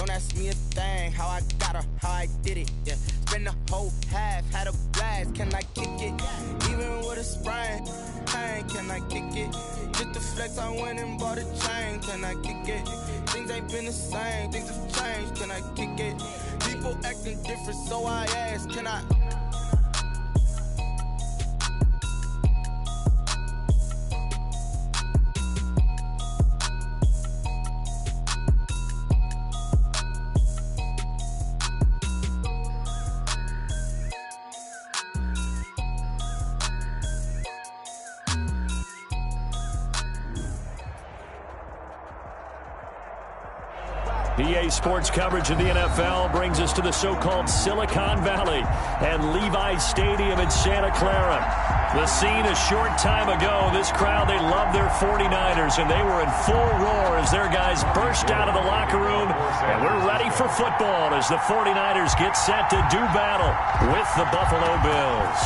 Don't ask me a thing, how I got her, how I did it, yeah. Spend the whole half, had a blast, can I kick it? Even with a sprain, pain, can I kick it? Just the flex, I went and bought a chain, can I kick it? Things ain't been the same, things have changed, can I kick it? People acting different, so I ask, can I? EA Sports coverage of the NFL brings us to the so-called Silicon Valley and Levi's Stadium in Santa Clara. The scene a short time ago, this crowd, they love their 49ers, and they were in full roar as their guys burst out of the locker room. And we're ready for football as the 49ers get set to do battle with the Buffalo Bills.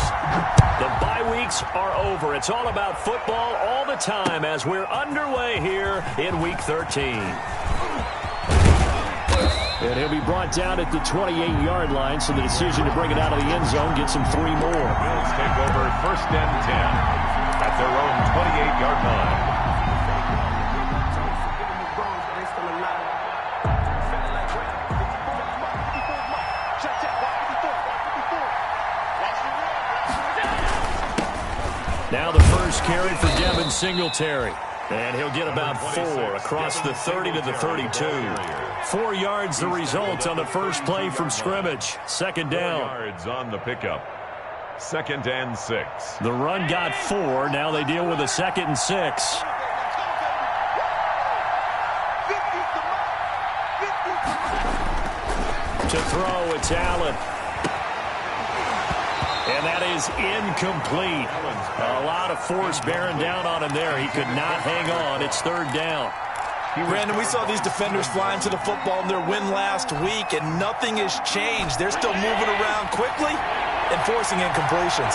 The bye weeks are over. It's all about football all the time as we're underway here in Week 13. And he'll be brought down at the 28-yard line, so the decision to bring it out of the end zone gets him 3 more. Bills take over 1st and 10 at their own 28-yard line. Now the first carry for Devin Singletary. And he'll get about 4 across the 30 to the 32. 4 yards the result on the first play from scrimmage. 2nd down. 4 yards on the pickup. 2nd and 6. The run got 4. Now they deal with a 2nd and 6. To throw, it's Allen. And that is incomplete. A lot of force bearing down on him there. He could not hang on. It's 3rd down. Brandon, we saw these defenders flying to the football in their win last week, and nothing has changed. They're still moving around quickly and forcing incompletions.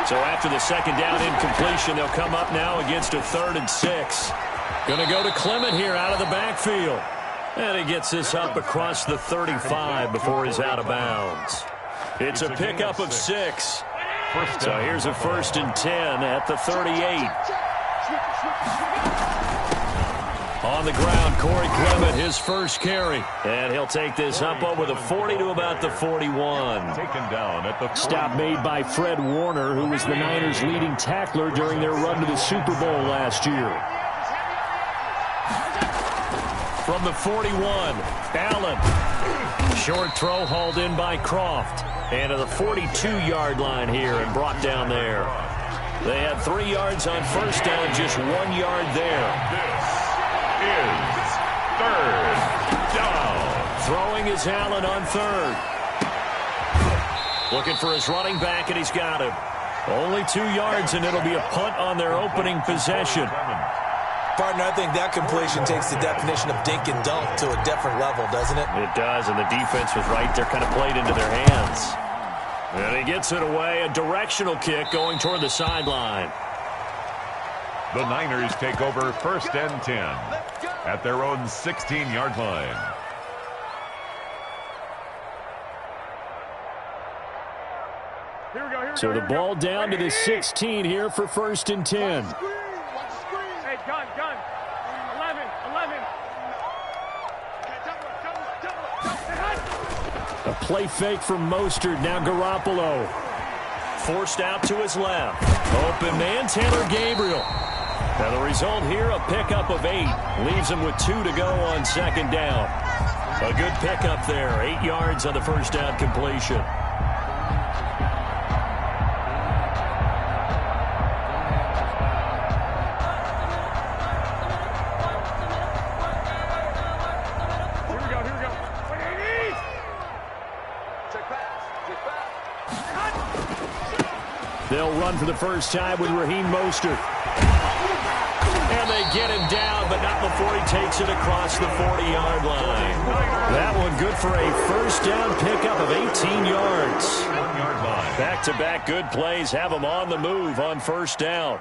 So after the 2nd down incompletion, they'll come up now against a 3rd and 6. Going to go to Clement here out of the backfield. And he gets this up across the 35 before he's out of bounds. It's a pickup of 6. So here's a 1st and 10 at the 38. On the ground, Corey Clement, his first carry. And he'll take this up over the 40 to about the 41. Taken down at the 40. Stop made by Fred Warner, who was the Niners' leading tackler during their run to the Super Bowl last year. From the 41, Allen. Short throw hauled in by Croft. And to the 42-yard line here and brought down there. They had 3 yards on 1st down, just 1 yard there. This is 3rd down. Throwing is Allen on 3rd. Looking for his running back, and he's got him. Only 2 yards, and it'll be a punt on their opening possession. Partner, I think that completion takes the definition of dink and dunk to a different level, doesn't it? It does, and the defense was right there, kind of played into their hands. And he gets it away, a directional kick going toward the sideline. The Niners take over 1st and 10 at their own 16-yard line. So the ball down to the 16 here for 1st and 10. Hey, gun. 11. A play fake from Mostert. Now Garoppolo. Forced out to his left. Open man, Taylor Gabriel. Now the result here, a pickup of 8. Leaves him with 2 to go on 2nd down. A good pickup there. 8 yards on the 1st down completion. They'll run for the first time with Raheem Mostert. And they get him down, but not before he takes it across the 40-yard line. That one good for a 1st down pickup of 18 yards. 1-yard line. Back-to-back good plays have him on the move on 1st down.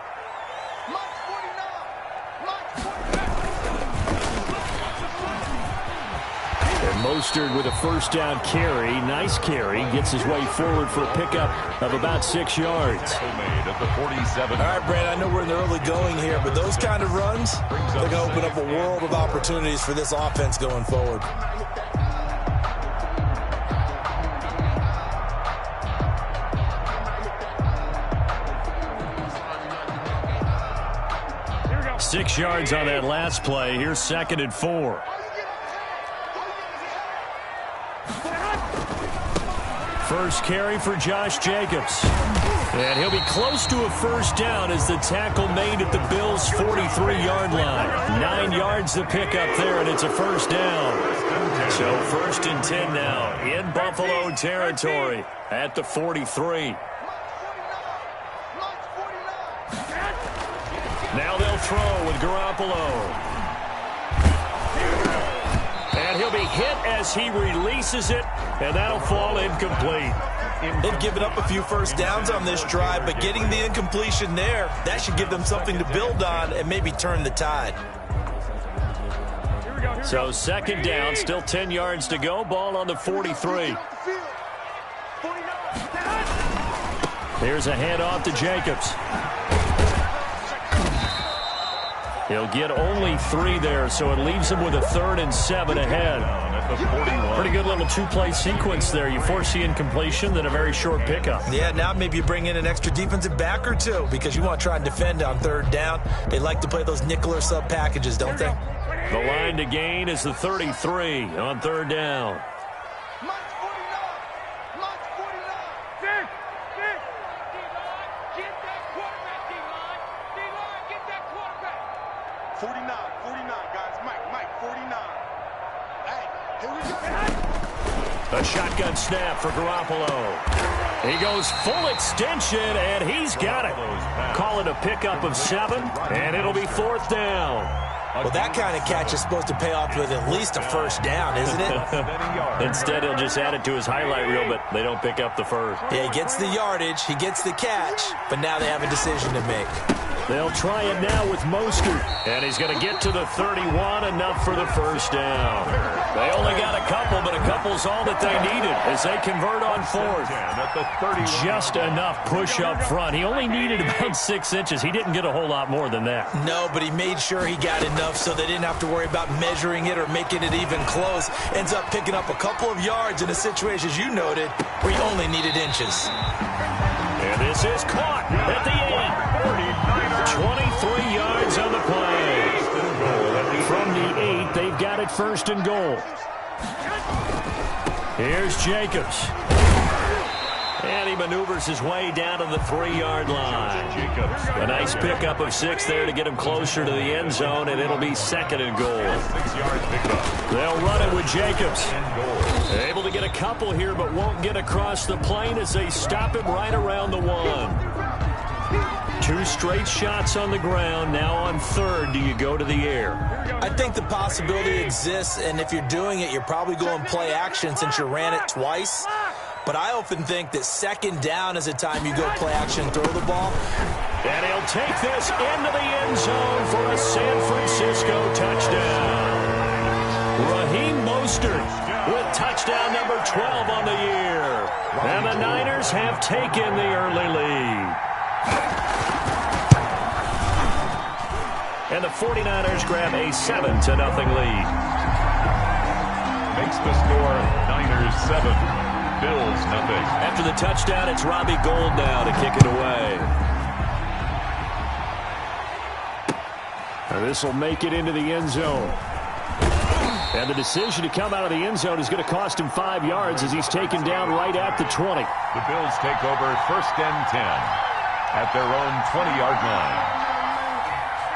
And Mostert with a first down carry. Nice carry. Gets his way forward for a pickup of about 6 yards. At the 47. All right, Brad, I know we're in the early going here, but those kind of runs, they're going to open up a world of opportunities for this offense going forward. Here we go. 6 yards on that last play. Here's 2nd and 4. First carry for Josh Jacobs. And he'll be close to a first down as the tackle made at the Bills' 43-yard line. 9 yards to pick up there, and it's a first down. So 1st and 10 now in Buffalo territory at the 43. Now they'll throw with Garoppolo. And he'll be hit as he releases it, and that'll fall incomplete. They've given up a few first downs on this drive, but getting the incompletion there, that should give them something to build on and maybe turn the tide. So 2nd down, still 10 yards to go. Ball on the 43. Here's a handoff to Jacobs. He'll get only 3 there, so it leaves him with a 3rd and 7 ahead. Pretty good little 2-play sequence there. You force the incompletion, then a very short pickup. Yeah, now maybe you bring in an extra defensive back or two because you want to try and defend on 3rd down. They like to play those nickel or sub packages, don't they? The line to gain is the 33 on 3rd down. A shotgun snap for Garoppolo. He goes full extension, and he's got it. Call it a pickup of 7, and it'll be 4th down. Well, that kind of catch is supposed to pay off with at least a first down, isn't it? Instead, he'll just add it to his highlight reel, but they don't pick up the first. Yeah, he gets the yardage, he gets the catch, but now they have a decision to make. They'll try it now with Mostert, and he's going to get to the 31, enough for the first down. They only got a couple, but a couple's all that they needed as they convert on 4th. Just enough push up front. He only needed about 6 inches. He didn't get a whole lot more than that. No, but he made sure he got enough so they didn't have to worry about measuring it or making it even close. Ends up picking up a couple of yards in a situation, as you noted, where he only needed inches. And this is caught at the end. 23 yards on the play. From the 8, they've got it 1st and goal. Here's Jacobs. And he maneuvers his way down to the 3-yard line. A nice pickup of 6 there to get him closer to the end zone, and it'll be 2nd and goal. They'll run it with Jacobs. Able to get a couple here, but won't get across the plane as they stop him right around the 1. 2 straight shots on the ground. Now on 3rd, do you go to the air? I think the possibility exists, and if you're doing it, you're probably going play action since you ran it twice. But I often think that 2nd down is a time you go play action and throw the ball. And he'll take this into the end zone for a San Francisco touchdown. Raheem Mostert with touchdown number 12 on the year. And the Niners have taken the early lead. And the 49ers grab a 7-0 lead. Makes the score Niners 7, Bills 0. After the touchdown, it's Robbie Gould now to kick it away. And this will make it into the end zone. And the decision to come out of the end zone is going to cost him 5 yards as he's taken down right at the 20. The Bills take over 1st and 10 at their own 20-yard line.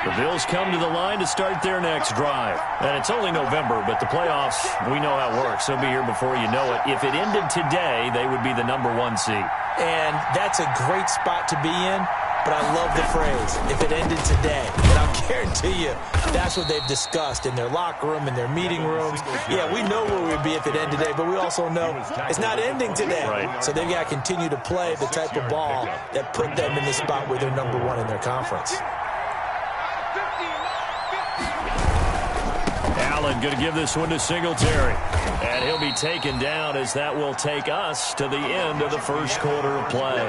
The Bills come to the line to start their next drive. And it's only November, but the playoffs, we know how it works. They'll be here before you know it. If it ended today, they would be the number 1 seed. And that's a great spot to be in, but I love the phrase, if it ended today. And I'll guarantee you, that's what they've discussed in their locker room, in their meeting rooms. Yeah, we know where we'd be if it ended today, but we also know it's not ending today. Right. So they've got to continue to play the type of ball that put them in the spot where they're number 1 in their conference. Allen going to give this one to Singletary. And he'll be taken down as that will take us to the end of the first quarter of play.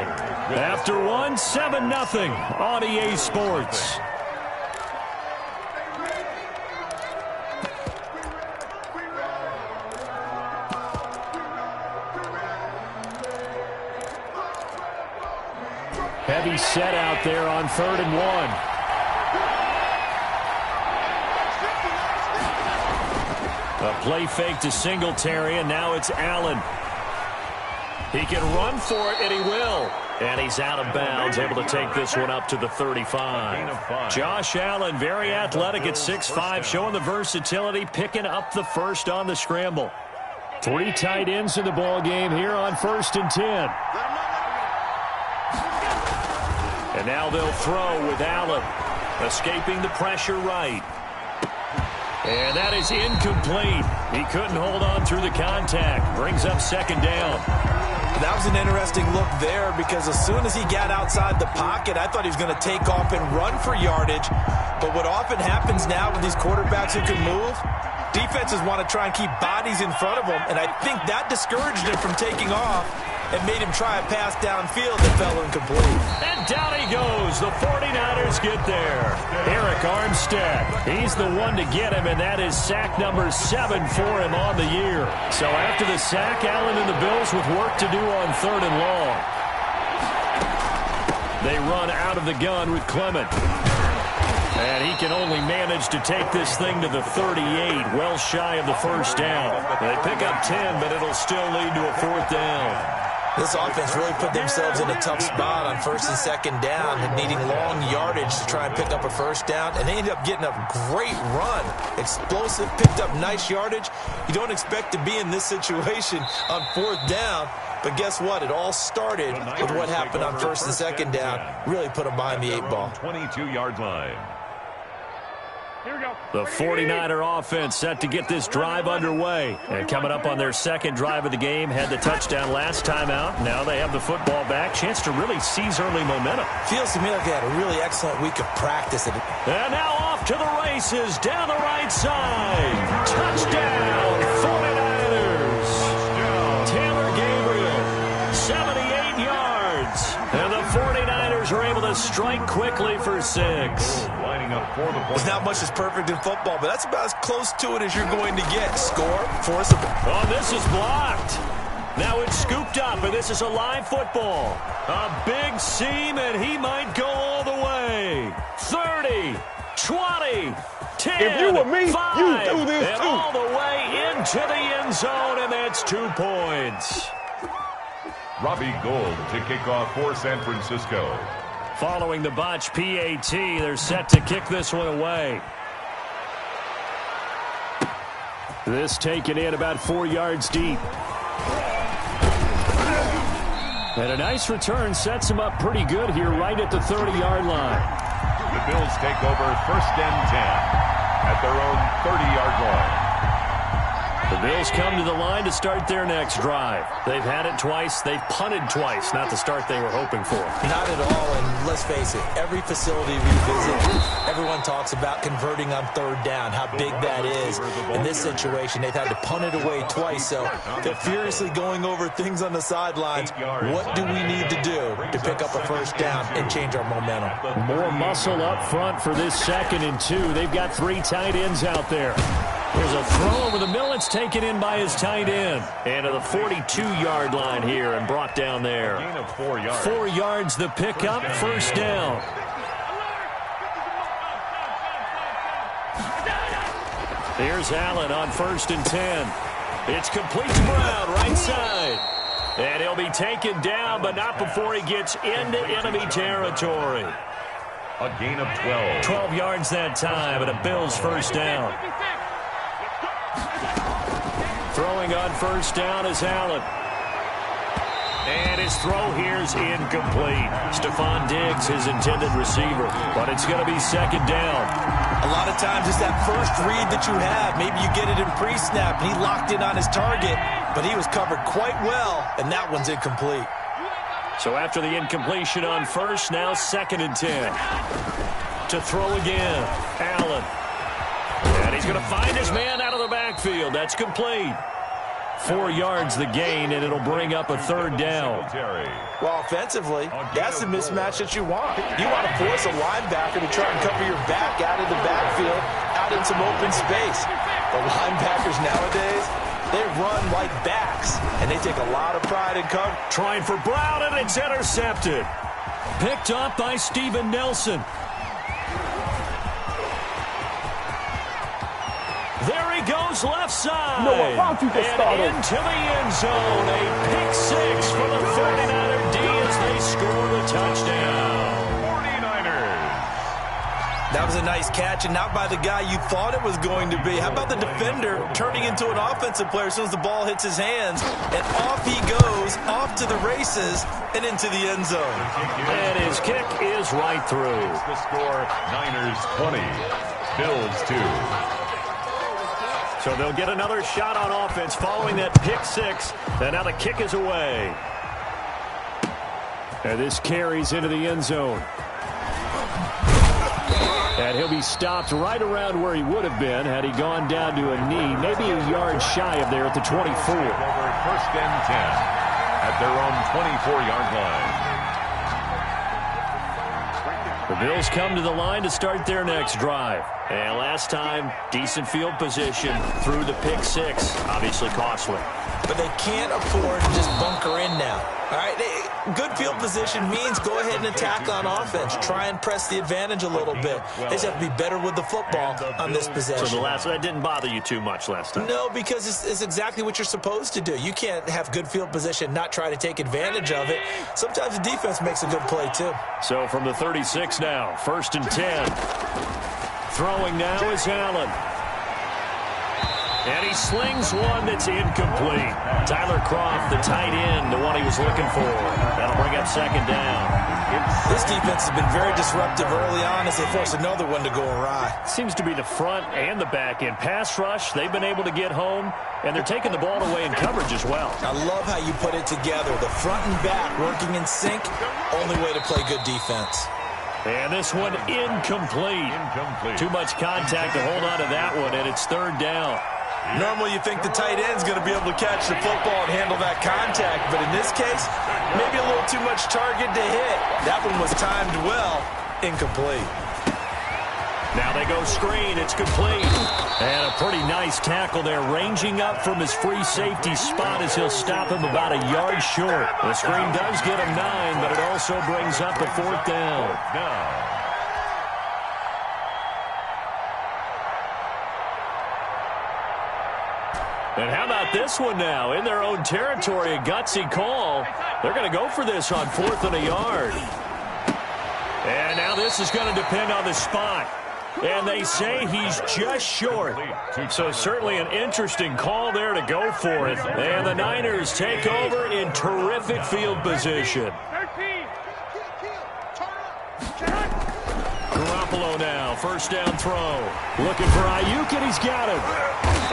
After one, 7-0 on EA Sports. Heavy set out there on 3rd and 1. A play fake to Singletary, and now it's Allen. He can run for it, and he will. And he's out of bounds, able to take this one up to the 35. Josh Allen, very athletic at 6'5", showing the versatility, picking up the first on the scramble. 3 tight ends in the ball game here on 1st and 10. And now they'll throw with Allen, escaping the pressure right. And that is incomplete. He couldn't hold on through the contact. Brings up 2nd down. That was an interesting look there because as soon as he got outside the pocket, I thought he was going to take off and run for yardage. But what often happens now with these quarterbacks who can move, defenses want to try and keep bodies in front of them, and I think that discouraged him from taking off and made him try a pass downfield that fell incomplete. And down he goes. The 49ers get there. Eric Armstead, he's the one to get him, and that is sack number 7 for him on the year. So after the sack, Allen and the Bills with work to do on 3rd and long. They run out of the gun with Clement. And he can only manage to take this thing to the 38, well shy of the 1st down. They pick up 10, but it'll still lead to a 4th down. This offense really put themselves in a tough spot on 1st and 2nd down and needing long yardage to try and pick up a 1st down. And they ended up getting a great run. Explosive, picked up nice yardage. You don't expect to be in this situation on 4th down. But guess what? It all started with what happened on 1st and 2nd down. Really put them behind the 8 ball. 22-yard line. Here we go. The 49er offense set to get this drive underway. And coming up on their 2nd drive of the game, had the touchdown last time out. Now they have the football back. Chance to really seize early momentum. Feels to me like they had a really excellent week of practice. And now off to the races down the right side. Touchdown, 49ers. Taylor Gabriel, 78 yards. And the 49ers are able to strike quickly for 6. There's not much that's perfect in football, but that's about as close to it as you're going to get. Score, forcible. Oh, this is blocked. Now it's scooped up, and this is a live football. A big seam, and he might go all the way. 30, 20, 10, If you were me, 5, you do this and too. all the way into the end zone, and that's 2 points. Robbie Gould to kick off for San Francisco. Following the botch PAT, they're set to kick this one away. This taken in about 4 yards deep. And a nice return sets him up pretty good here right at the 30-yard line. The Bills take over 1st and 10 at their own 30-yard line. The Bills come to the line to start their next drive. They've had it twice. They've punted twice. Not the start they were hoping for. Not at all, and let's face it, every facility we visit, everyone talks about converting on 3rd down, how big that is. In this situation, they've had to punt it away twice, so they're furiously going over things on the sidelines. What do we need to do to pick up a 1st down and change our momentum? More muscle up front for this 2nd and 2. They've got 3 tight ends out there. There's a throw over the middle. It's taken in by his tight end. And to the 42-yard line here and brought down there. Gain of 4 yards. 4 yards the pickup, 1st down. Here's Allen on 1st and 10. It's complete to Brown, right side. And he'll be taken down, but not before he gets into enemy territory. A gain of 12. 12 yards that time, and a Bills 1st down. Throwing on 1st down is Allen. And his throw here is incomplete. Stephon Diggs, his intended receiver. But it's going to be 2nd down. A lot of times it's that first read that you have. Maybe you get it in pre-snap, and he locked in on his target, but he was covered quite well, and that one's incomplete. So after the incompletion on 1st, now 2nd and 10. To throw again, Allen. And he's going to find his man out backfield. That's complete. 4 yards the gain, and it'll bring up a third down. Well, offensively, that's the mismatch that you want. You want to force a linebacker to try and cover your back out of the backfield, out in some open space. The linebackers nowadays, they run like backs, and they take a lot of pride in cover. Trying for Brown, and it's intercepted. Picked up by Steven Nelson. There he goes, left side. Why don't you just start and into the end zone. A pick six for the 49er D as they score the touchdown. 49ers. That was a nice catch, and not by the guy you thought it was going to be. How about the defender turning into an offensive player as soon as the ball hits his hands, and off he goes, off to the races, and into the end zone. And his kick is right through. It's the score, Niners 20, Bills 2. So they'll get another shot on offense following that pick six. And now the kick is away. And this carries into the end zone. And he'll be stopped right around where he would have been had he gone down to a knee, maybe a yard shy of there at the 24. Over first and 10 at their own 24-yard line. The Bills come to the line to start their next drive. And last time, decent field position through the pick six. Obviously costly. But they can't afford to just bunker in now. All right, good field position means go ahead and attack on offense. Try and press the advantage a little bit. They just have to be better with the football on this possession. So that didn't bother you too much last time? No, because it's exactly what you're supposed to do. You can't have good field position, not try to take advantage of it. Sometimes the defense makes a good play, too. So from the 36 now, first and 10. Throwing now is Allen. And he slings one that's incomplete. Tyler Kroft, the tight end, the one he was looking for. That'll bring up second down. This defense has been very disruptive early on as they force another one to go awry. Seems to be the front and the back end. Pass rush, they've been able to get home, and they're taking the ball away in coverage as well. I love how you put it together. The front and back working in sync, only way to play good defense. And this one incomplete. Too much contact to hold on to that one, and it's third down. Normally you think the tight end's going to be able to catch the football and handle that contact, but in this case, maybe a little too much target to hit. That one was timed well, incomplete. Now they go screen, it's complete. And a pretty nice tackle there, ranging up from his free safety spot as he'll stop him about a yard short. The screen does get him 9, but it also brings up a fourth down. And how about this one now? In their own territory, a gutsy call. They're going to go for this on 4th and a yard. And now this is going to depend on the spot. And they say he's just short. So certainly an interesting call there to go for it. And the Niners take over in terrific field position. Garoppolo now, first down throw. Looking for Ayuk, and he's got him.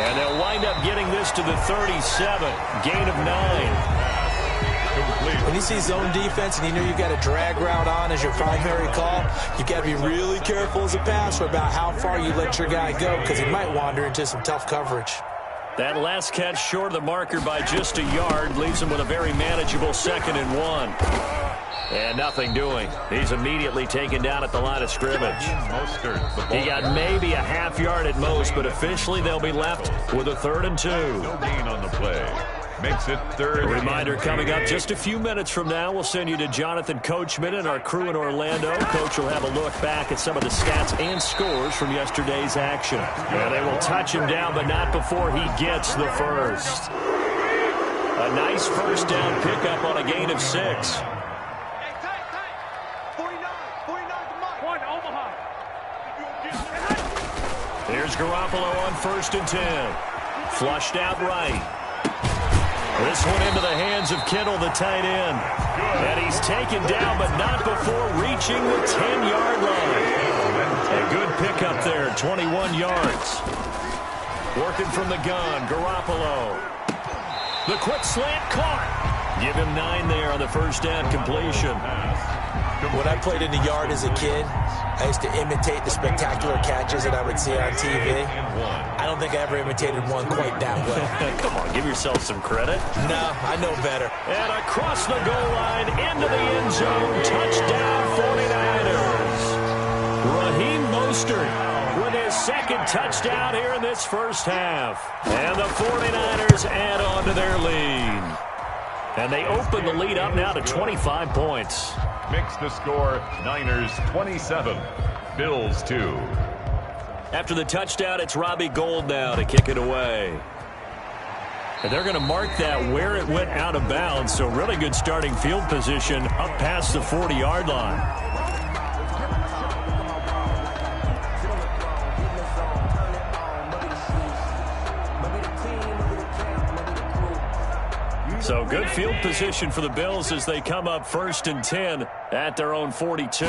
And they'll wind up getting this to the 37. Gain of 9. When you see zone defense and you know you've got a drag route on as your primary call, you've got to be really careful as a passer about how far you let your guy go because he might wander into some tough coverage. That last catch short of the marker by just a yard leaves him with a very manageable 2nd and 1. And nothing doing. He's immediately taken down at the line of scrimmage. He got maybe a half yard at most, but officially they'll be left with a 3rd and 2. No gain on the play. Makes it 3rd. A reminder coming up just a few minutes from now. We'll send you to Jonathan Coachman and our crew in Orlando. Coach will have a look back at some of the stats and scores from yesterday's action. And they will touch him down, but not before he gets the first. A nice first down pickup on a gain of 6. Here's Garoppolo on 1st and 10. Flushed out right. This one into the hands of Kittle, the tight end. And he's taken down, but not before reaching the 10-yard line. A good pickup there, 21 yards. Working from the gun, Garoppolo. The quick slant caught. Give him 9 there on the first down completion. When I played in the yard as a kid, I used to imitate the spectacular catches that I would see on TV. I don't think I ever imitated one quite that well. Come on, give yourself some credit. No, I know better. And across the goal line, into the end zone, touchdown 49ers. Raheem Mostert with his second touchdown here in this first half. And the 49ers add on to their lead. And they open the lead up now to 25 points. Mix the score, Niners 27, Bills 2. After the touchdown, it's Robbie Gould now to kick it away. And they're going to mark that where it went out of bounds, so really good starting field position up past the 40-yard line. So good field position for the Bills as they come up 1st and 10 at their own 42.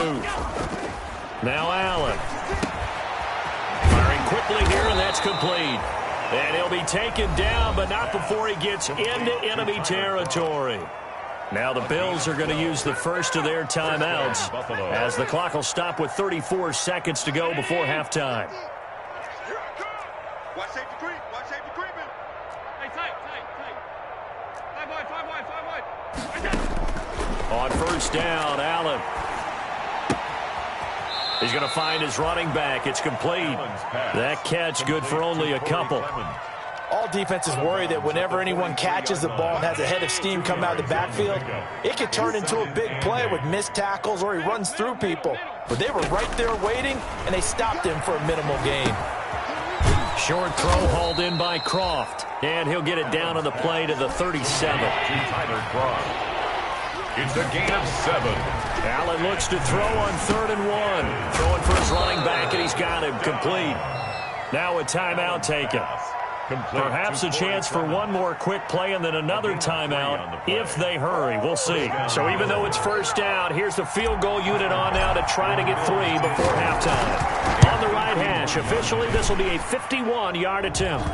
Now Allen. Firing quickly here, and that's complete. And he'll be taken down, but not before he gets into enemy territory. Now the Bills are going to use the first of their timeouts as the clock will stop with 34 seconds to go before halftime. Watch safety creep. Watch safety creeping. Hey, tight. 5 wide. On first down, Allen. He's going to find his running back. It's complete. That catch good for only a couple. All defenses worry that whenever anyone catches the ball and has a head of steam come out of the backfield, it could turn into a big play with missed tackles or he runs through people. But they were right there waiting, and they stopped him for a minimal gain. Short throw hauled in by Croft. And he'll get it down on the play to the 37. Tyler Croft. It's a gain of 7. Allen looks to throw on 3rd and 1. Throwing for his running back, and he's got him complete. Now a timeout taken. Perhaps a chance for one more quick play and then another timeout if they hurry. We'll see. So even though it's first down, here's the field goal unit on now to try to get 3 before halftime. On the right hash, officially this will be a 51-yard attempt.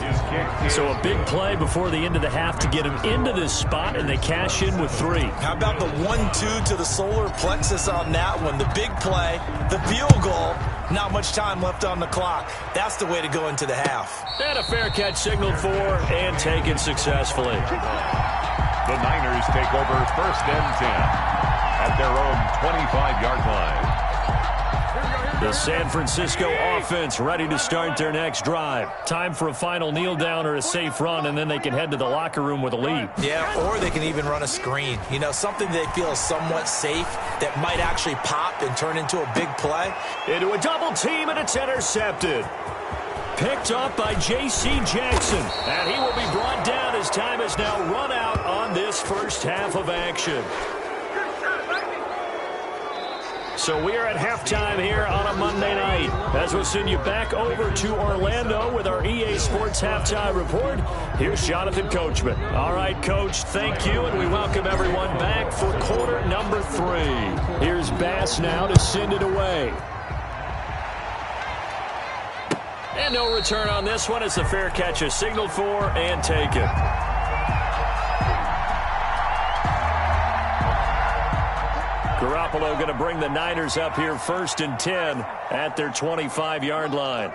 So a big play before the end of the half to get him into this spot, and they cash in with 3. How about the 1-2 to the solar plexus on that one? The big play, the field goal, not much time left on the clock. That's the way to go into the half. And a fair catch signaled for and taken successfully. The Niners take over 1st and 10 at their own 25-yard line. The San Francisco offense ready to start their next drive. Time for a final kneel down or a safe run, and then they can head to the locker room with a lead. Yeah, or they can even run a screen. You know, something they feel is somewhat safe that might actually pop and turn into a big play. Into a double team, and it's intercepted. Picked up by J.C. Jackson. And he will be brought down as time has now run out on this first half of action. So we are at halftime here on a Monday night. As we'll send you back over to Orlando with our EA Sports Halftime Report, here's Jonathan Coachman. All right, Coach, thank you, and we welcome everyone back for quarter number 3. Here's Bass now to send it away. And no return on this one as the fair catch is signaled for and taken. Garoppolo going to bring the Niners up here 1st and 10 at their 25-yard line.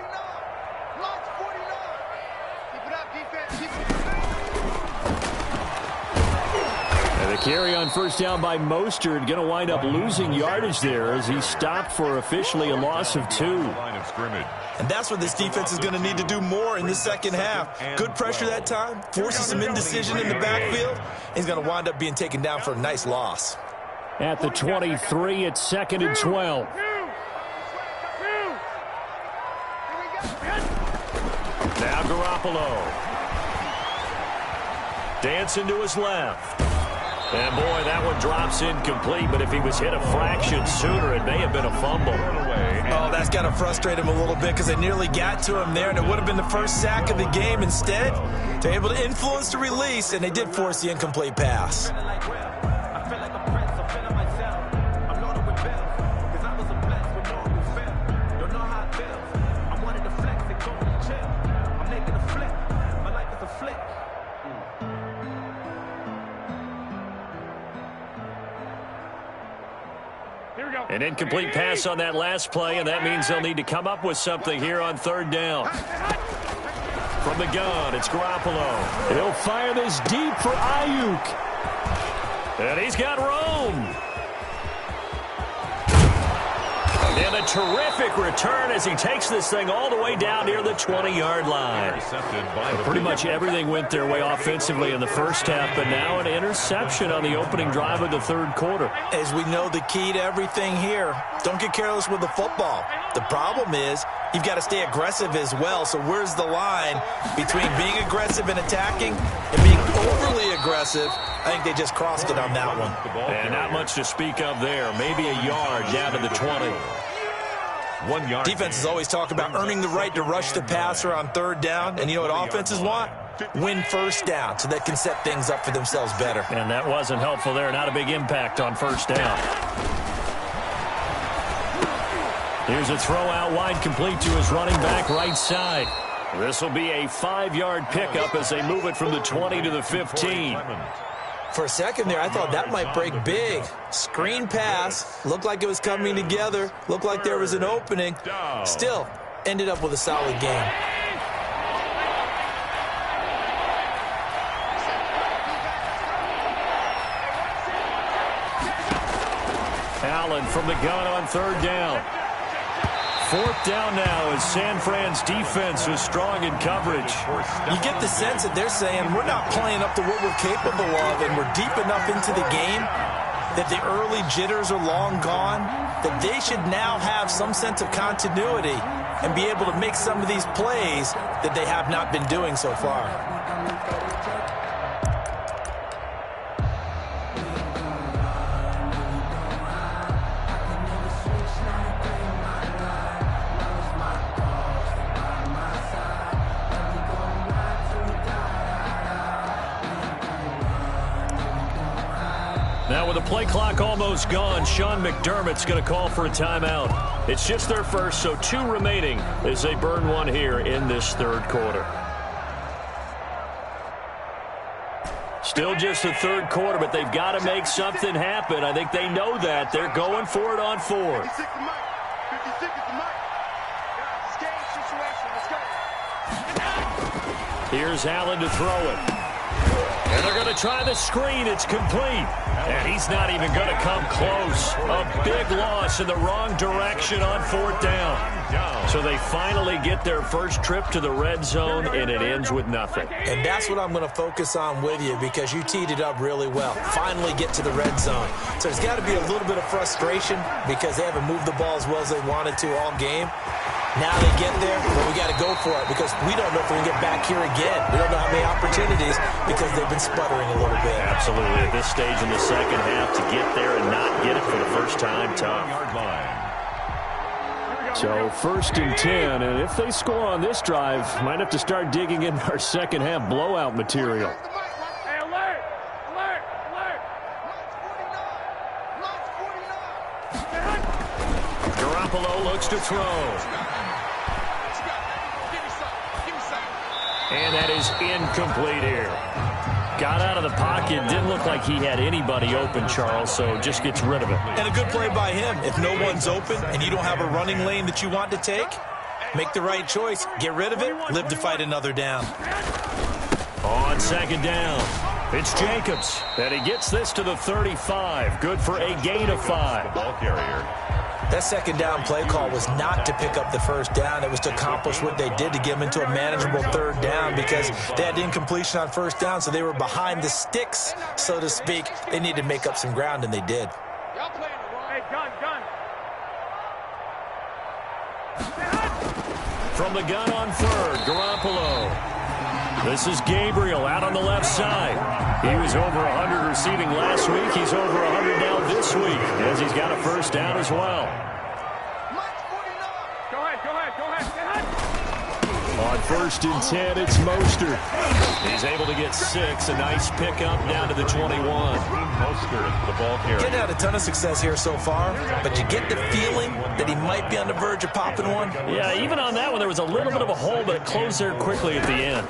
And the carry on first down by Mostert going to wind up losing yardage there as he stopped for officially a loss of 2. And that's what this defense is going to need to do more in the second half. Good pressure that time, forces some indecision in the backfield. He's going to wind up being taken down for a nice loss. At the 23, it's 2nd and 12. Now Garoppolo. Dancing to his left. And, boy, that one drops incomplete, but if he was hit a fraction sooner, it may have been a fumble. Oh, that's got to frustrate him a little bit because they nearly got to him there, and it would have been the first sack of the game. Instead, they're able to influence the release, and they did force the incomplete pass. An incomplete pass on that last play, and that means they'll need to come up with something here on 3rd down. From the gun, it's Garoppolo. He'll fire this deep for Ayuk. And he's got Rome. And a terrific return as he takes this thing all the way down near the 20-yard line. Pretty much everything went their way offensively in the first half, but now an interception on the opening drive of the third quarter. As we know, the key to everything here, don't get careless with the football. The problem is you've got to stay aggressive as well. So where's the line between being aggressive and attacking and being overly aggressive? I think they just crossed it on that one. And not much to speak of there. Maybe a yard down to the 20. 1 yard. Defenses always talk about earning the right to rush the passer on third down. And you know what offenses want? Win first down so they can set things up for themselves better. And that wasn't helpful there. Not a big impact on first down. Here's a throw out wide, complete to his running back right side. This will be a 5-yard pickup as they move it from the 20 to the 15. For a second there, I thought that might break big. Screen pass. Looked like it was coming together. Looked like there was an opening. Still, ended up with a solid game. Allen from the gun on third down. Fourth down now as San Fran's defense is strong in coverage. You get the sense that they're saying we're not playing up to what we're capable of, and we're deep enough into the game that the early jitters are long gone, that they should now have some sense of continuity and be able to make some of these plays that they have not been doing so far. Now with the play clock almost gone, Sean McDermott's going to call for a timeout. It's just their first, so 2 remaining as they burn one here in this third quarter. Still just the third quarter, but they've got to make something happen. I think they know that. They're going for it on 4. 56 is the mic. It's game situation. Let's go. Here's Allen to throw it. And they're going to try the screen. It's complete. And he's not even going to come close. A big loss in the wrong direction on fourth down. So they finally get their first trip to the red zone, and it ends with nothing. And that's what I'm going to focus on with you, because you teed it up really well. Finally get to the red zone. So there's got to be a little bit of frustration because they haven't moved the ball as well as they wanted to all game. Now they get there, but we got to go for it because we don't know if we can get back here again. We don't know how many opportunities because they've been sputtering a little bit. Absolutely. At this stage in the second half, to get there and not get it for the first time, tough. So 1st and 10, and if they score on this drive, might have to start digging in our second half blowout material. Hey, alert! Alert! Alert! Garoppolo looks to throw. And that is incomplete here. Got out of the pocket. Didn't look like he had anybody open, Charles, so just gets rid of it. And a good play by him. If no one's open and you don't have a running lane that you want to take, make the right choice. Get rid of it. Live to fight another down. On second down, it's Jacobs. And he gets this to the 35. Good for a gain of 5. Ball carrier. That second down play call was not to pick up the first down. It was to accomplish what they did to get them into a manageable third down because they had incompletion on first down, so they were behind the sticks, so to speak. They needed to make up some ground, and they did. Y'all playing the wrong. Hey, gun. From the gun on third, Garoppolo. This is Gabriel out on the left side. He was over 100 receiving last week. He's over 100 now this week as he's got a first down as well. Go ahead. On 1st and 10, it's Mostert. He's able to get 6. A nice pickup down to the 21. Mostert, the ball carrier. Getting had a ton of success here so far, but you get the feeling that he might be on the verge of popping one. Yeah, even on that one, there was a little bit of a hole, but it closed there quickly at the end.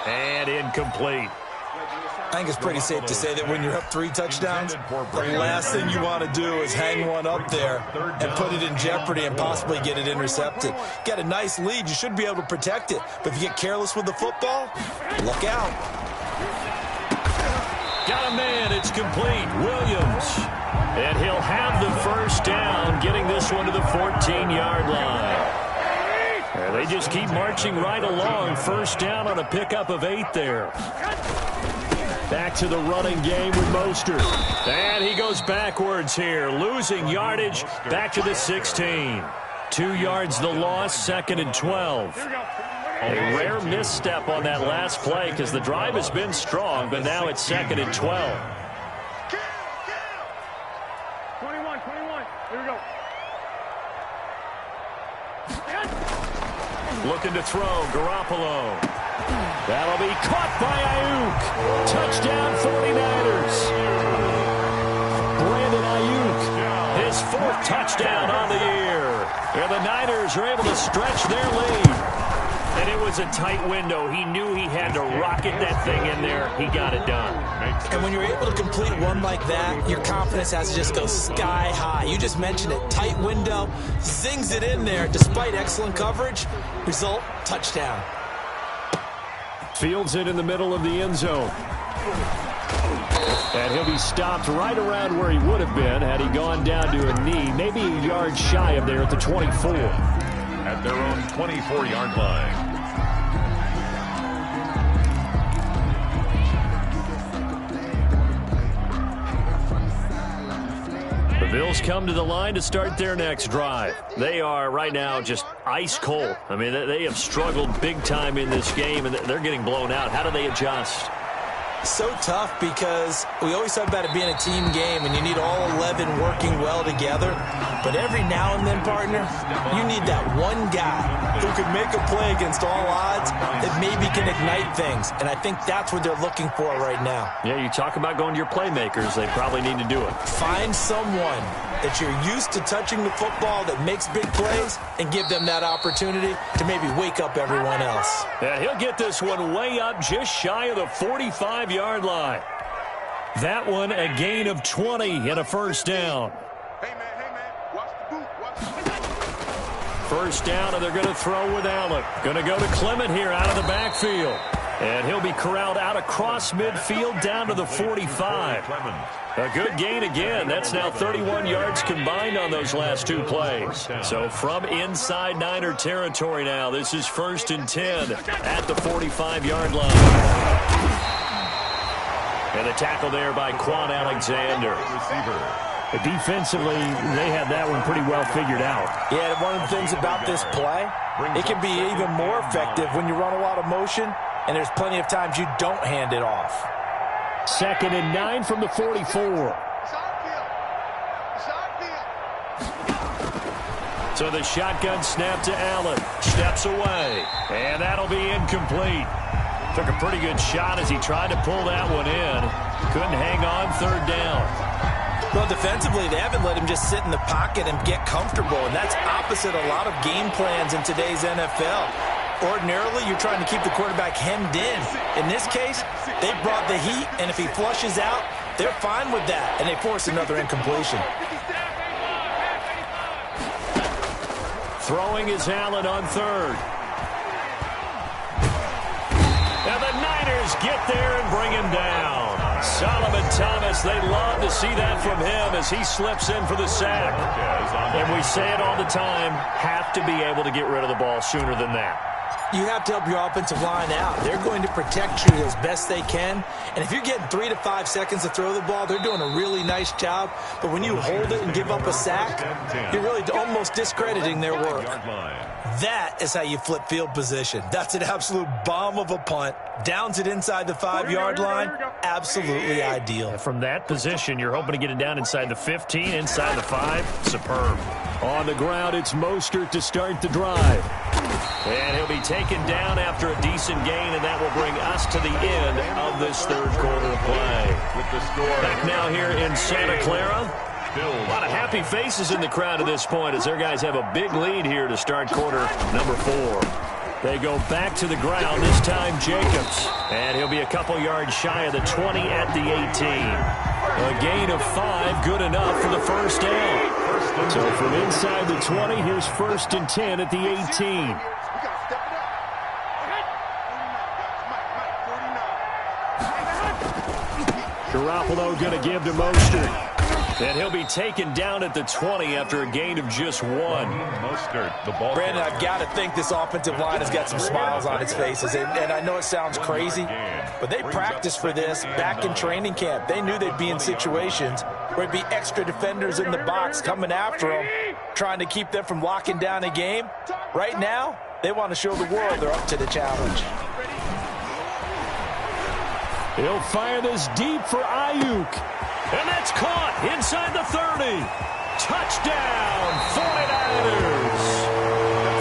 And incomplete. I think it's pretty safe to say that when you're up 3 touchdowns, the last thing you want to do is hang one up there and put it in jeopardy and possibly get it intercepted. Get a nice lead, you should be able to protect it. But if you get careless with the football, look out. Got a man, it's complete. Williams. And he'll have the first down, getting this one to the 14-yard line. And they just keep marching right along. First down on a pickup of 8 there. Back to the running game with Mostert. And he goes backwards here, losing yardage back to the 16. 2 yards the loss, 2nd and 12. A rare misstep on that last play because the drive has been strong, but now it's 2nd and 12. 21. Here we go. Looking to throw, Garoppolo. That'll be caught by Ayuk. Touchdown 49ers. Brandon Ayuk, his 4th touchdown on the year. And the Niners are able to stretch their lead. And it was a tight window. He knew he had to rocket that thing in there. He got it done. And when you're able to complete one like that, your confidence has to just go sky high. You just mentioned it. Tight window, zings it in there despite excellent coverage. Result, touchdown. Fields it in the middle of the end zone. And he'll be stopped right around where he would have been had he gone down to a knee, maybe a yard shy of there at the 24. At their own 24-yard line. The Bills come to the line to start their next drive. They are right now just ice cold. I mean, they have struggled big time in this game, and they're getting blown out. How do they adjust? So tough because we always talk about it being a team game and you need all 11 working well together. But every now and then, partner, you need that one guy who can make a play against all odds that maybe can ignite things. And I think that's what they're looking for right now. Yeah, you talk about going to your playmakers. They probably need to do it. Find someone that you're used to touching the football that makes big plays and give them that opportunity to maybe wake up everyone else. Yeah, he'll get this one way up just shy of the 45-yard line. That one a gain of 20 and a first down. Hey, man, watch the boot. First down, and they're going to throw with Allen. Going to go to Clement here out of the backfield. And he'll be corralled out across midfield down to the 45. A good gain again. That's now 31 yards combined on those last 2 plays. So from inside Niner territory now, this is 1st and 10 at the 45-yard line. And the tackle there by Quan Alexander. Defensively, they had that one pretty well figured out. Yeah, one of the things about this play, it can be even more effective when you run a lot of motion, and there's plenty of times you don't hand it off. 2nd and 9 from the 44. So the shotgun snap to Allen. Steps away. And that'll be incomplete. Took a pretty good shot as he tried to pull that one in. Couldn't hang on 3rd down. Well, defensively, they haven't let him just sit in the pocket and get comfortable, and that's opposite a lot of game plans in today's NFL. Ordinarily, you're trying to keep the quarterback hemmed in. In this case, they brought the heat, and if he flushes out, they're fine with that, and they force another incompletion. Throwing is Allen on 3rd. And the Niners get there and bring him down. Solomon Thomas, they love to see that from him as he slips in for the sack. And we say it all the time, have to be able to get rid of the ball sooner than that. You have to help your offensive line out. They're going to protect you as best they can. And if you're getting 3 to 5 seconds to throw the ball, they're doing a really nice job. But when you hold it and give up a sack, you're really almost discrediting their work. That is how you flip field position. That's an absolute bomb of a punt. Downs it inside the 5-yard line. Absolutely ideal. From that position, you're hoping to get it down inside the 15, inside the 5. Superb. On the ground, it's Mostert to start the drive. And he'll be taken down after a decent gain, and that will bring us to the end of this 3rd quarter play. Back now here in Santa Clara. A lot of happy faces in the crowd at this point as their guys have a big lead here to start quarter number 4. They go back to the ground, this time Jacobs. And he'll be a couple yards shy of the 20 at the 18. A gain of 5, good enough for the first down. So from inside the 20, here's 1st and 10 at the 18. Garoppolo going to give to Mostert. And he'll be taken down at the 20 after a gain of just 1. Mostert, the ball. Brandon, I've got to think this offensive line has got some smiles on its faces. And I know it sounds crazy, but they practiced for this back in training camp. They knew they'd be in situations where it'd be extra defenders in the box coming after them, trying to keep them from locking down a game. Right now, they want to show the world they're up to the challenge. He'll fire this deep for Ayuk. And that's caught inside the 30. Touchdown, 49ers.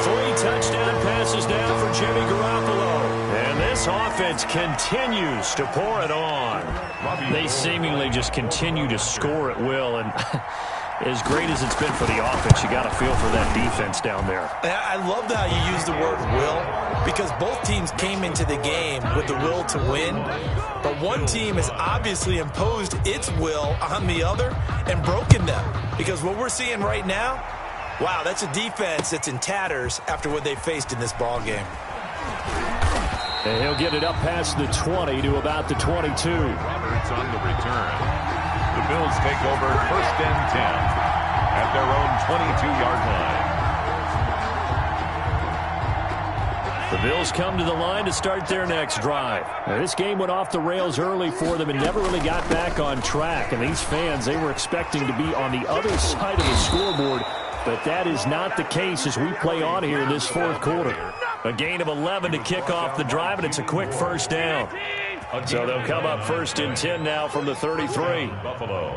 3 touchdown passes down for Jimmy Garoppolo. And this offense continues to pour it on. They seemingly just continue to score at will. And as great as it's been for the offense, you got to feel for that defense down there. I love how you use the word will, because both teams came into the game with the will to win. But one team has obviously imposed its will on the other and broken them. Because what we're seeing right now, wow, that's a defense that's in tatters after what they faced in this ball game. And he'll get it up past the 20 to about the 22. Roberts on the return. The Bills take over 1st and 10 at their own 22-yard line. The Bills come to the line to start their next drive. Now, this game went off the rails early for them and never really got back on track. And these fans, they were expecting to be on the other side of the scoreboard, but that is not the case as we play on here in this 4th quarter. A gain of 11 to kick off the drive, and it's a quick first down. So they'll come up 1st and 10 now from the 33. Buffalo.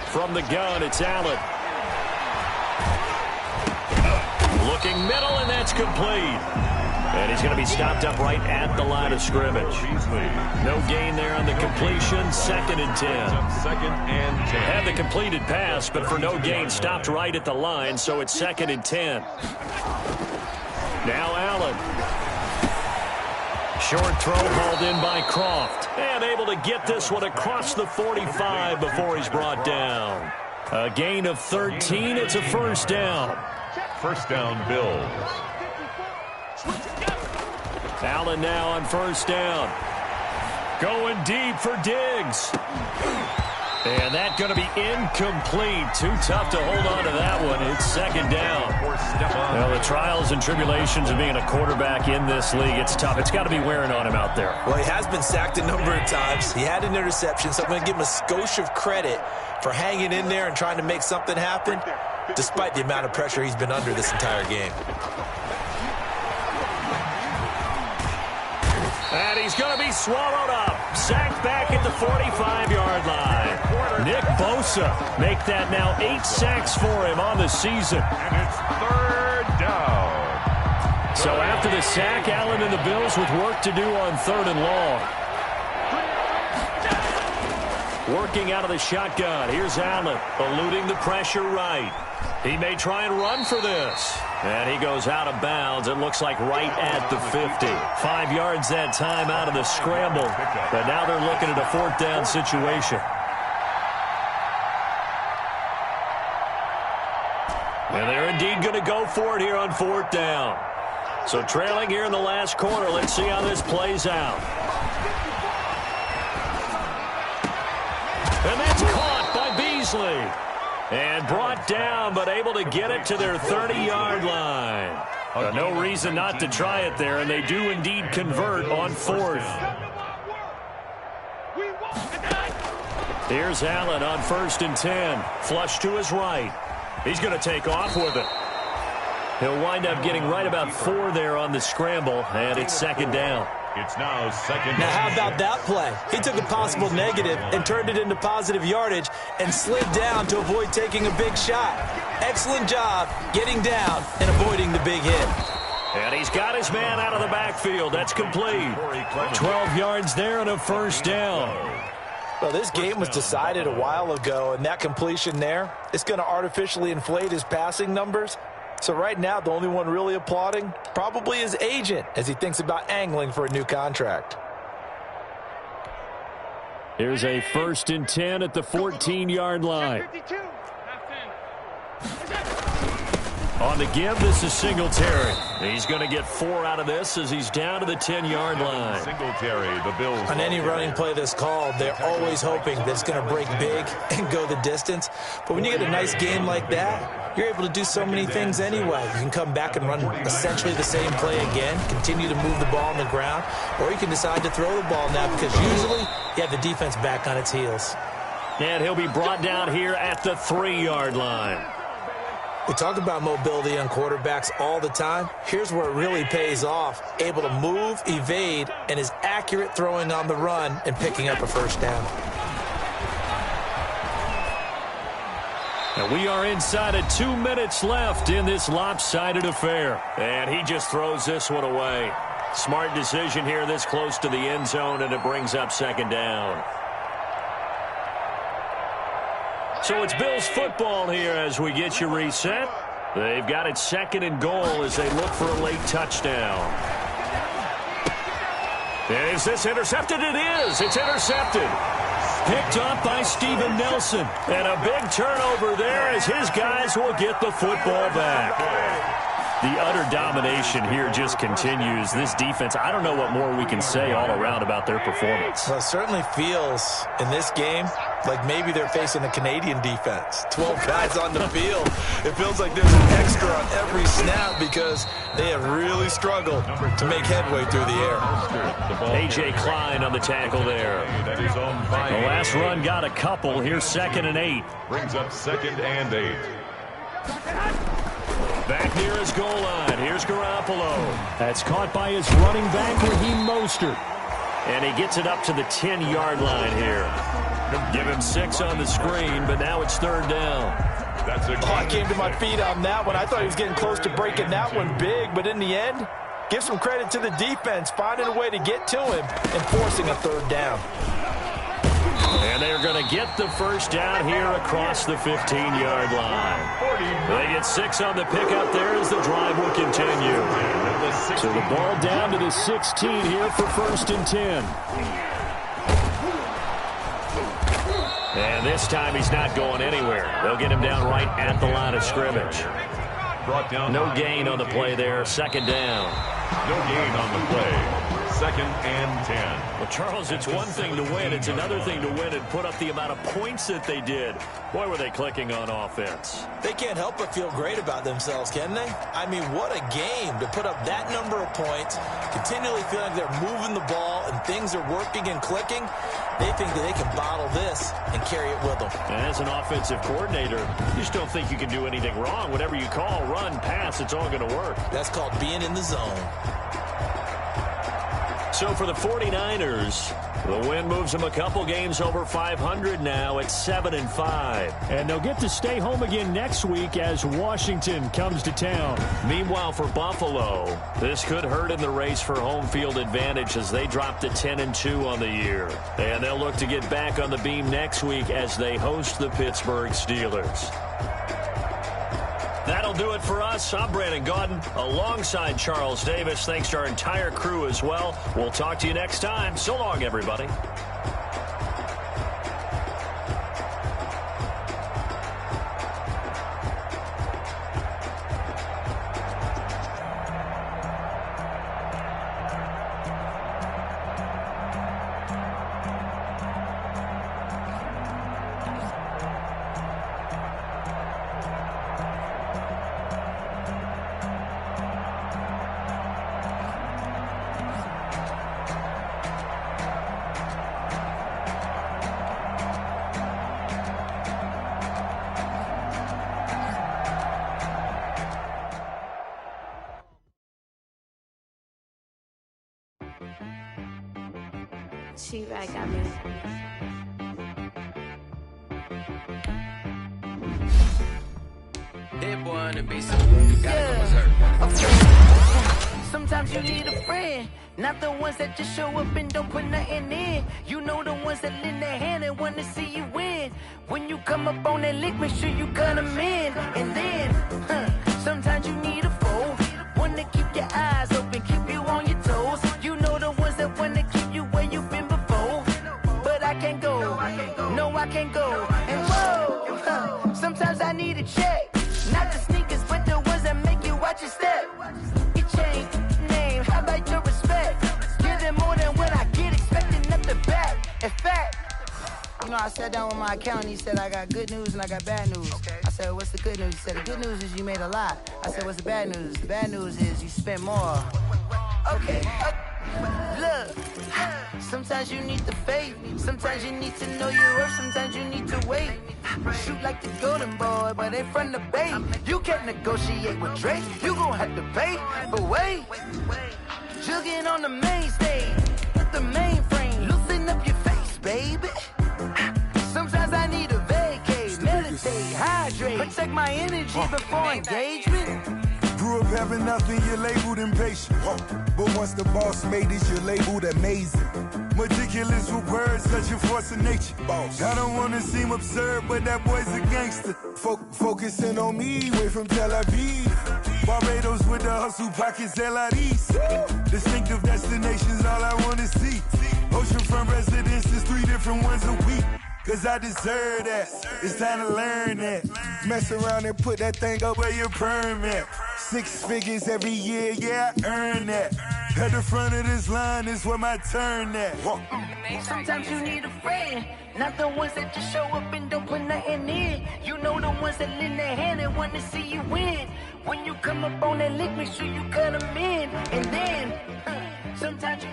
From the gun, it's Allen. Looking middle, and that's complete. And he's going to be stopped up right at the line of scrimmage. No gain there on the completion. 2nd and 10. 2nd and 10. Had the completed pass, but for no gain, stopped right at the line, so it's 2nd and 10. Now Allen. Short throw hauled in by Croft. And able to get this one across the 45 before he's brought down. A gain of 13. It's a first down. First down, Bills. Allen now on first down. Going deep for Diggs. And that's going to be incomplete. Too tough to hold on to that one. It's 2nd down. Well, the trials and tribulations of being a quarterback in this league, it's tough. It's got to be wearing on him out there. Well, he has been sacked a number of times. He had an interception, so I'm going to give him a skosh of credit for hanging in there and trying to make something happen, despite the amount of pressure he's been under this entire game. And he's going to be swallowed up. Sacked back at the 45-yard line. Nick Bosa make that now 8 sacks for him on the season. And it's 3rd down. So after the sack, Allen and the Bills with work to do on 3rd and long. Working out of the shotgun. Here's Allen, eluding the pressure right. He may try and run for this. And he goes out of bounds. It looks like right at the 50. 5 yards that time out of the scramble. But now they're looking at a 4th down situation. And they're indeed going to go for it here on 4th down. So trailing here in the last quarter. Let's see how this plays out. And that's caught by Beasley. And brought down, but able to get it to their 30-yard line. No reason not to try it there, and they do indeed convert on 4th. Here's Allen on 1st and 10. Flush to his right. He's going to take off with it. He'll wind up getting right about 4 there on the scramble, and it's 2nd down. It's now 2nd. Now, how about that play? He took a possible negative and turned it into positive yardage and slid down to avoid taking a big shot. Excellent job getting down and avoiding the big hit. And he's got his man out of the backfield. That's complete. 12 yards there and a first down. Well, this game was decided a while ago, and that completion there, it's going to artificially inflate his passing numbers. So right now, the only one really applauding probably his agent as he thinks about angling for a new contract. Here's a 1st and 10 at the 14-yard line. On the give, this is Singletary. He's going to get 4 out of this as he's down to the 10-yard line. Singletary, the Bills. On any running play that's called, they're always hoping that it's going to break big and go the distance. But when you get a nice game like that, you're able to do so many things anyway. You can come back and run essentially the same play again, continue to move the ball on the ground, or you can decide to throw the ball now because usually you have the defense back on its heels. And he'll be brought down here at the 3-yard line. We talk about mobility on quarterbacks all the time. Here's where it really pays off. Able to move, evade, and is accurate throwing on the run and picking up a 1st down. And we are inside of 2 minutes left in this lopsided affair. And he just throws this one away. Smart decision here this close to the end zone, and it brings up 2nd down. So it's Bills football here as we get you reset. They've got it 2nd and goal as they look for a late touchdown. Is this intercepted? It is. It's intercepted. Picked up by Steven Nelson. And a big turnover there as his guys will get the football back. The utter domination here just continues. This defense, I don't know what more we can say all around about their performance. Well, it certainly feels in this game like maybe they're facing a Canadian defense. 12 guys on the field. It feels like there's an extra on every snap because they have really struggled to make headway through the air. A.J. Klein on the tackle there. The last run got a couple. Here's 2nd and 8. Brings up 2nd and 8. Back near his goal line. Here's Garoppolo. That's caught by his running back, Raheem Mostert. And he gets it up to the 10-yard line here. Give him 6 on the screen, but now it's 3rd down. I came to my feet on that one. I thought he was getting close to breaking that one big, but in the end, give some credit to the defense, finding a way to get to him and forcing a 3rd down. And they're going to get the 1st down here across the 15-yard line. They get 6 on the pickup there as the drive will continue. So the ball down to the 16 here for 1st and 10. And this time he's not going anywhere. They'll get him down right at the line of scrimmage. No gain on the play there. 2nd down. No gain on the play. 2nd and 10. Well, Charles, it's one thing to win. It's another thing to win and put up the amount of points that they did. Boy, were they clicking on offense. They can't help but feel great about themselves, can they? I mean, what a game to put up that number of points, continually feeling like they're moving the ball and things are working and clicking. They think that they can bottle this and carry it with them. And as an offensive coordinator, you just don't think you can do anything wrong. Whatever you call, run, pass, it's all going to work. That's called being in the zone. So for the 49ers, the win moves them a couple games over 500 now at 7-5. And they'll get to stay home again next week as Washington comes to town. Meanwhile, for Buffalo, this could hurt in the race for home field advantage as they drop to 10-2 on the year. And they'll look to get back on the beam next week as they host the Pittsburgh Steelers. That'll do it for us. I'm Brandon Gaudin alongside Charles Davis. Thanks to our entire crew as well. We'll talk to you next time. So long, everybody. She right got me. That boy on the beat, so you gotta go. Sometimes you need a friend, not the ones that just show up and don't put nothing in. You know the ones that lend their hand and want to see you win. When you come up on that lick, make sure you cut them in. And then, Sometimes you need a foe, one to keep your eyes open, keep you on your toes. You know the ones that want to keep you where you've been before. But I can't go, no I can't go. And whoa, sometimes I need a check. Not the sneakers, but the ones that make you watch your step. You change name, how about your respect? Give them more than what I get, expecting up the back. In fact, you know, I sat down with my accountant, he said I got good news and I got bad news. Okay. I said, what's the good news? He said, the good news is you made a lot. I said, what's the bad news? The bad news is you spent more. Okay. Look, sometimes you need the faith, sometimes you need to know your worth, sometimes you need to wait. Shoot like the golden boy, but ain't from the bay. You can't negotiate with Drake, you gon' have to pay. But wait, jugging on the main stage, with the mainframe, loosen up your face, baby. Sometimes I need a vacate, meditate, hydrate, protect my energy before engagement. Grew up having nothing, you're labeled impatient. But once the boss made it, you're labeled amazing. Meticulous with words, such a force of nature. I don't wanna seem absurd, but that boy's a gangster. Focusing on me, way from Tel Aviv. Barbados with the hustle pockets, LIDs. Distinctive destinations, all I wanna see. Oceanfront residences, 3 different ones a week. Cause I deserve that, it's time to learn that. Mess around and put that thing up where your permit. 6 figures every year, yeah, I earn that. At the front of this line is where my turn at. Sometimes you need a friend, not the ones that just show up and don't put nothing in. You know the ones that lend their hand and want to see you win. When you come up on that lick, make sure you cut them in. And then, sometimes you